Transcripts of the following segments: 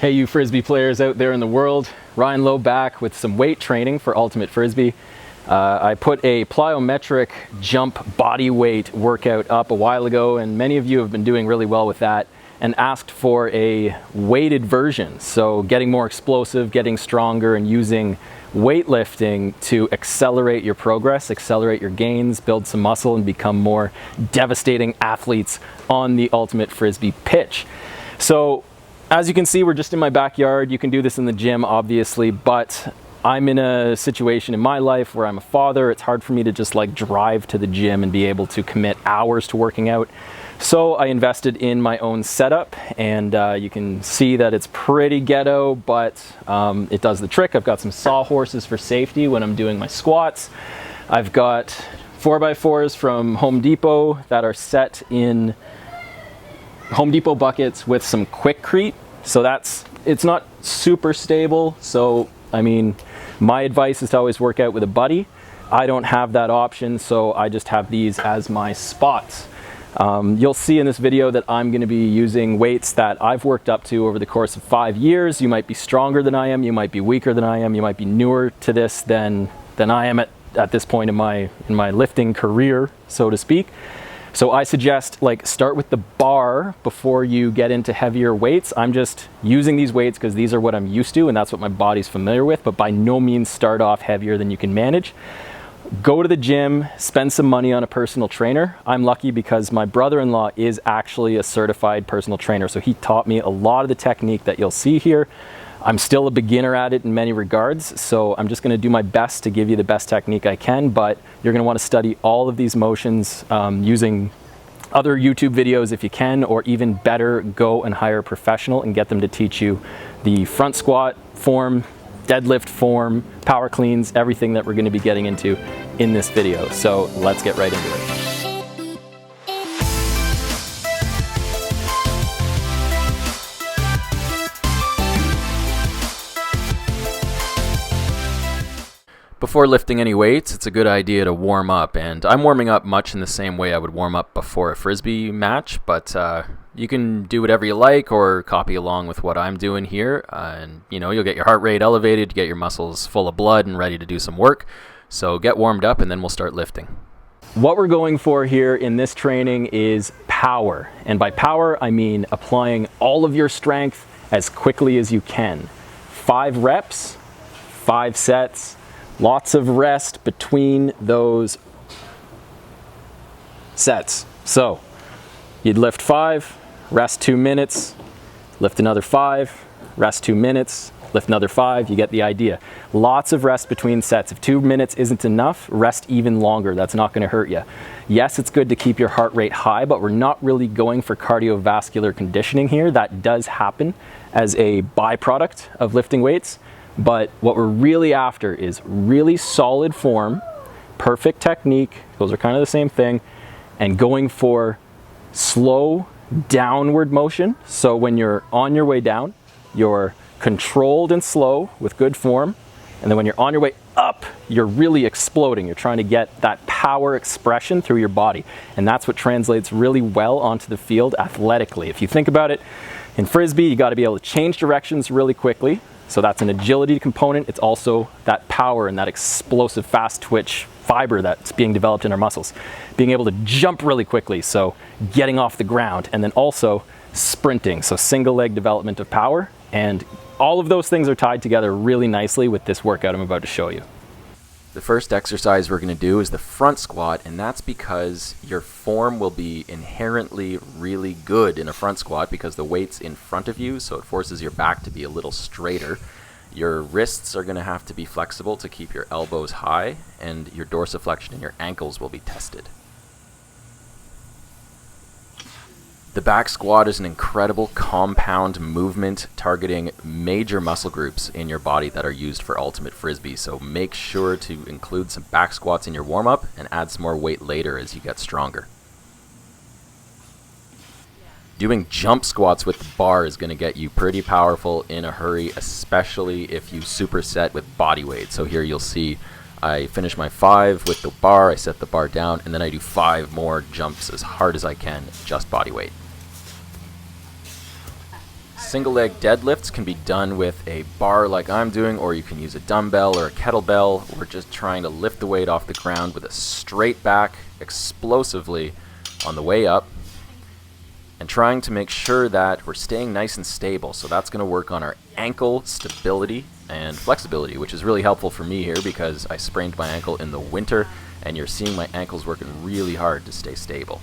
Hey, you Frisbee players out there in the world, Ryan Lowe back with some weight training for Ultimate Frisbee. I put a plyometric jump body weight workout up a while ago, and many of you have been doing really well with that and asked for a weighted version. So getting more explosive, getting stronger, and using weightlifting to accelerate your progress, accelerate your gains, build some muscle, and become more devastating athletes on the Ultimate Frisbee pitch. So as you can see, we're just in my backyard. You can do this in the gym, obviously, but I'm in a situation in my life where I'm a father. It's hard for me to just like drive to the gym and be able to commit hours to working out. So I invested in my own setup, and you can see that it's pretty ghetto, but it does the trick. I've got some sawhorses for safety when I'm doing my squats. I've got 4x4s from Home Depot that are set in Home Depot buckets with some Quickcrete. So it's not super stable. So, I mean, my advice is to always work out with a buddy. I don't have that option, so I just have these as my spots. You'll see in this video that I'm going to be using weights that I've worked up to over the course of 5 years. You might be stronger than I am, you might be weaker than I am, you might be newer to this than I am at this point in my lifting career, so to speak. So I suggest start with the bar before you get into heavier weights. I'm just using these weights because these are what I'm used to and that's what my body's familiar with, but by no means start off heavier than you can manage. Go to the gym, spend some money on a personal trainer. I'm lucky because my brother-in-law is actually a certified personal trainer, so he taught me a lot of the technique that you'll see here. I'm still a beginner at it in many regards, so I'm just going to do my best to give you the best technique I can, but you're going to want to study all of these motions using other YouTube videos if you can, or even better, go and hire a professional and get them to teach you the front squat form, deadlift form, power cleans, everything that we're going to be getting into in this video. So let's get right into it. Before lifting any weights, it's a good idea to warm up, and I'm warming up much in the same way I would warm up before a Frisbee match, but you can do whatever you like or copy along with what I'm doing here, and you'll get your heart rate elevated, get your muscles full of blood and ready to do some work. So get warmed up and then we'll start lifting. What we're going for here in this training is power, and by power I mean applying all of your strength as quickly as you can. 5 reps, 5 sets, lots of rest between those sets. So you'd lift 5, rest 2 minutes, lift another 5, rest 2 minutes, lift another 5, you get the idea. Lots of rest between sets. If 2 minutes isn't enough, rest even longer. That's not going to hurt you. Yes, it's good to keep your heart rate high, but we're not really going for cardiovascular conditioning here. That does happen as a byproduct of lifting weights. But what we're really after is really solid form, perfect technique, those are kind of the same thing, and going for slow downward motion. So when you're on your way down, you're controlled and slow with good form, and then when you're on your way up, you're really exploding. You're trying to get that power expression through your body, and that's what translates really well onto the field athletically. If you think about it, in Frisbee, you got to be able to change directions really quickly. So that's an agility component. It's also that power and that explosive fast twitch fiber that's being developed in our muscles. Being able to jump really quickly, so getting off the ground, and then also sprinting, so single leg development of power. And all of those things are tied together really nicely with this workout I'm about to show you. The first exercise we're going to do is the front squat, and that's because your form will be inherently really good in a front squat because the weight's in front of you, so it forces your back to be a little straighter. Your wrists are going to have to be flexible to keep your elbows high, and your dorsiflexion and your ankles will be tested. The back squat is an incredible compound movement targeting major muscle groups in your body that are used for Ultimate Frisbee, so make sure to include some back squats in your warm-up and add some more weight later as you get stronger. Doing jump squats with the bar is going to get you pretty powerful in a hurry, especially if you superset with body weight. So here you'll see I finish my 5 with the bar, I set the bar down, and then I do 5 more jumps as hard as I can, just body weight. Single leg deadlifts can be done with a bar like I'm doing, or you can use a dumbbell or a kettlebell. We're just trying to lift the weight off the ground with a straight back explosively on the way up, and trying to make sure that we're staying nice and stable. So that's going to work on our ankle stability and flexibility, which is really helpful for me here because I sprained my ankle in the winter, and you're seeing my ankles working really hard to stay stable.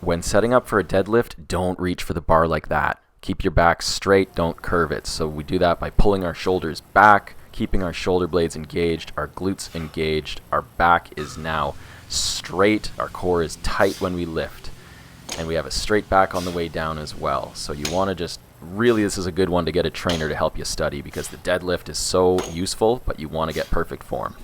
When setting up for a deadlift, don't reach for the bar like that. Keep your back straight, don't curve it. So we do that by pulling our shoulders back, keeping our shoulder blades engaged, our glutes engaged, our back is now straight, our core is tight when we lift, and we have a straight back on the way down as well. So you want to just really, this is a good one to get a trainer to help you study because the deadlift is so useful, but you want to get perfect form.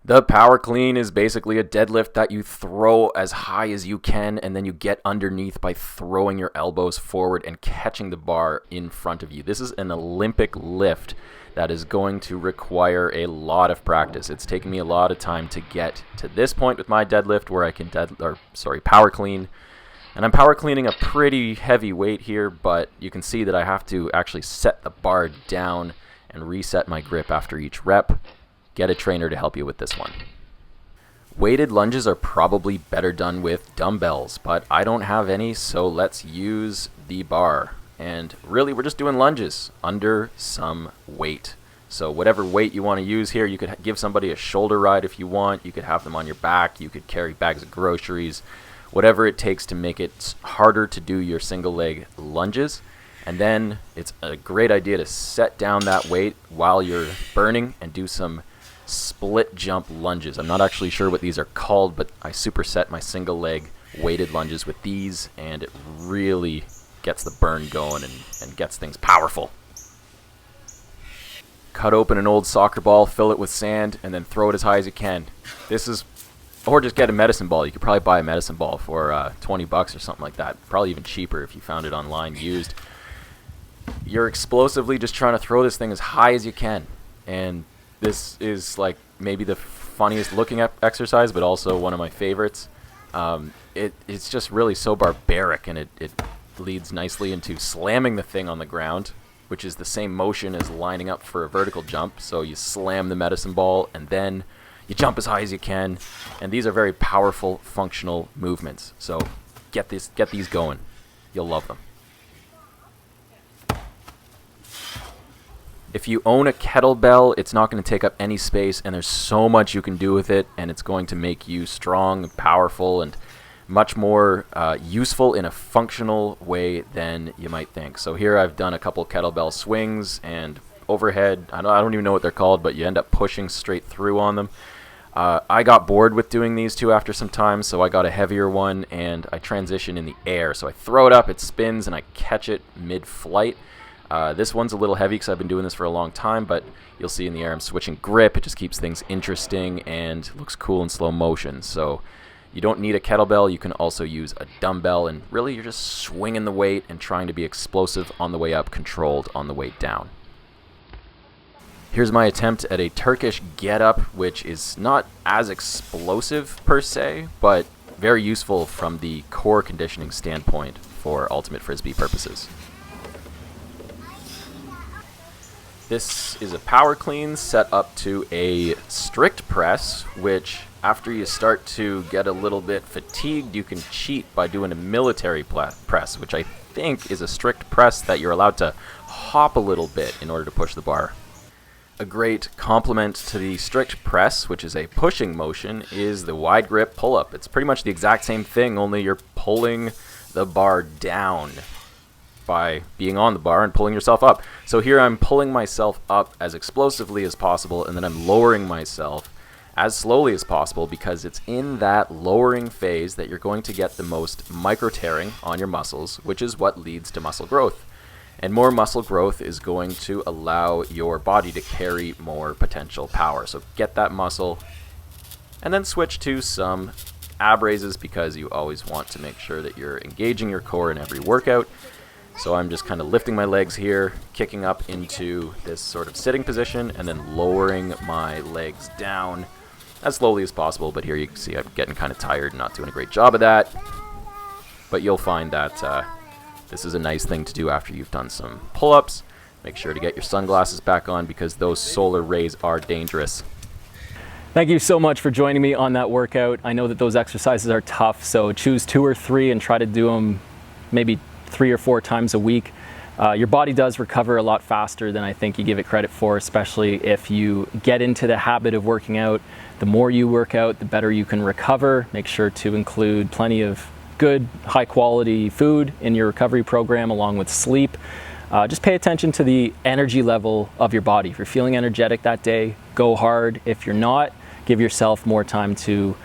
The power clean is basically a deadlift that you throw as high as you can, and then you get underneath by throwing your elbows forward and catching the bar in front of you. This is an Olympic lift that is going to require a lot of practice. It's taken me a lot of time to get to this point with my deadlift where I can power clean. And I'm power cleaning a pretty heavy weight here, but you can see that I have to actually set the bar down and reset my grip after each rep. Get a trainer to help you with this one. Weighted lunges are probably better done with dumbbells, but I don't have any, so let's use the bar. And really, we're just doing lunges under some weight. So whatever weight you want to use here, you could give somebody a shoulder ride if you want. You could have them on your back. You could carry bags of groceries. Whatever it takes to make it harder to do your single leg lunges. And then it's a great idea to set down that weight while you're burning and do some split jump lunges. I'm not actually sure what these are called, but I superset my single leg weighted lunges with these, and it really gets the burn going and gets things powerful. Cut open an old soccer ball, fill it with sand, and then throw it as high as you can. Or just get a medicine ball. You could probably buy a medicine ball for $20 or something like that. Probably even cheaper if you found it online used. You're explosively just trying to throw this thing as high as you can, and this is like maybe the funniest looking exercise, but also one of my favorites. It's just really so barbaric, and it leads nicely into slamming the thing on the ground, which is the same motion as lining up for a vertical jump. So you slam the medicine ball, and then you jump as high as you can. And these are very powerful, functional movements. So get these going. You'll love them. If you own a kettlebell, it's not going to take up any space, and there's so much you can do with it, and it's going to make you strong and powerful and much more useful in a functional way than you might think. So here I've done a couple kettlebell swings and overhead. I don't even know what they're called, but you end up pushing straight through on them. I got bored with doing these two after some time, so I got a heavier one, and I transition in the air. So I throw it up, it spins, and I catch it mid-flight. This one's a little heavy because I've been doing this for a long time, but you'll see in the air I'm switching grip. It just keeps things interesting and looks cool in slow motion. So you don't need a kettlebell. You can also use a dumbbell, and really you're just swinging the weight and trying to be explosive on the way up, controlled on the way down. Here's my attempt at a Turkish Getup, which is not as explosive per se, but very useful from the core conditioning standpoint for ultimate Frisbee purposes. This is a power clean set up to a strict press, which after you start to get a little bit fatigued, you can cheat by doing a military press, which I think is a strict press that you're allowed to hop a little bit in order to push the bar. A great complement to the strict press, which is a pushing motion, is the wide grip pull-up. It's pretty much the exact same thing, only you're pulling the bar down by being on the bar and pulling yourself up. So here I'm pulling myself up as explosively as possible, and then I'm lowering myself as slowly as possible, because it's in that lowering phase that you're going to get the most micro tearing on your muscles, which is what leads to muscle growth. And more muscle growth is going to allow your body to carry more potential power. So get that muscle, and then switch to some ab raises, because you always want to make sure that you're engaging your core in every workout. So I'm just kind of lifting my legs here, kicking up into this sort of sitting position, and then lowering my legs down as slowly as possible. But here you can see I'm getting kind of tired and not doing a great job of that. but you'll find that this is a nice thing to do after you've done some pull-ups. Make sure to get your sunglasses back on because those solar rays are dangerous. Thank you so much for joining me on that workout. I know that those exercises are tough, so choose 2 or 3 and try to do them maybe 3 or 4 times a week. Your body does recover a lot faster than I think you give it credit for, especially if you get into the habit of working out. The more you work out, the better you can recover. Make sure to include plenty of good, high quality food in your recovery program along with sleep. Just pay attention to the energy level of your body. If you're feeling energetic that day, go hard. If you're not, give yourself more time to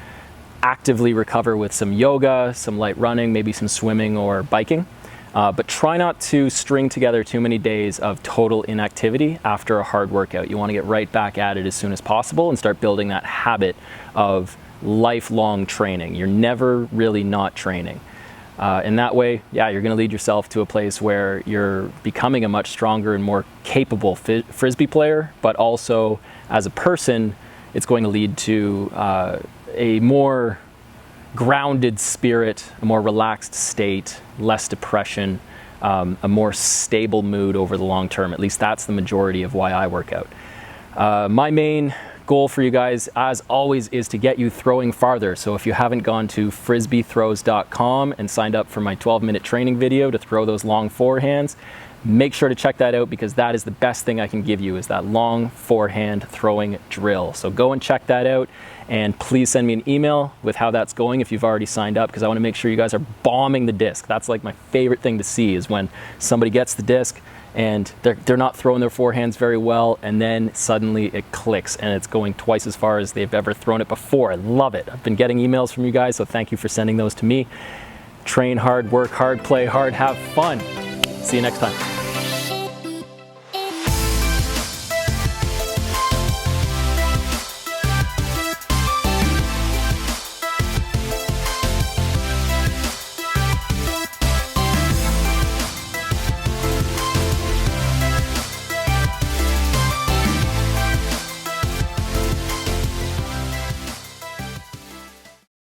actively recover with some yoga, some light running, maybe some swimming or biking. But try not to string together too many days of total inactivity after a hard workout. You want to get right back at it as soon as possible and start building that habit of lifelong training. You're never really not training. In that way, yeah, you're going to lead yourself to a place where you're becoming a much stronger and more capable Frisbee player, but also as a person, it's going to lead to a more grounded spirit, a more relaxed state, less depression, a more stable mood over the long term. At least that's the majority of why I work out. My main goal for you guys, as always, is to get you throwing farther. So if you haven't gone to frisbeethrows.com and signed up for my 12-minute training video to throw those long forehands, make sure to check that out because that is the best thing I can give you, is that long forehand throwing drill. So go and check that out, and please send me an email with how that's going if you've already signed up, because I want to make sure you guys are bombing the disc. That's like my favorite thing to see, is when somebody gets the disc and they're not throwing their forehands very well, and then suddenly it clicks and it's going twice as far as they've ever thrown it before. I love it. I've been getting emails from you guys, so thank you for sending those to me. Train hard, work hard, play hard, have fun. See you next time.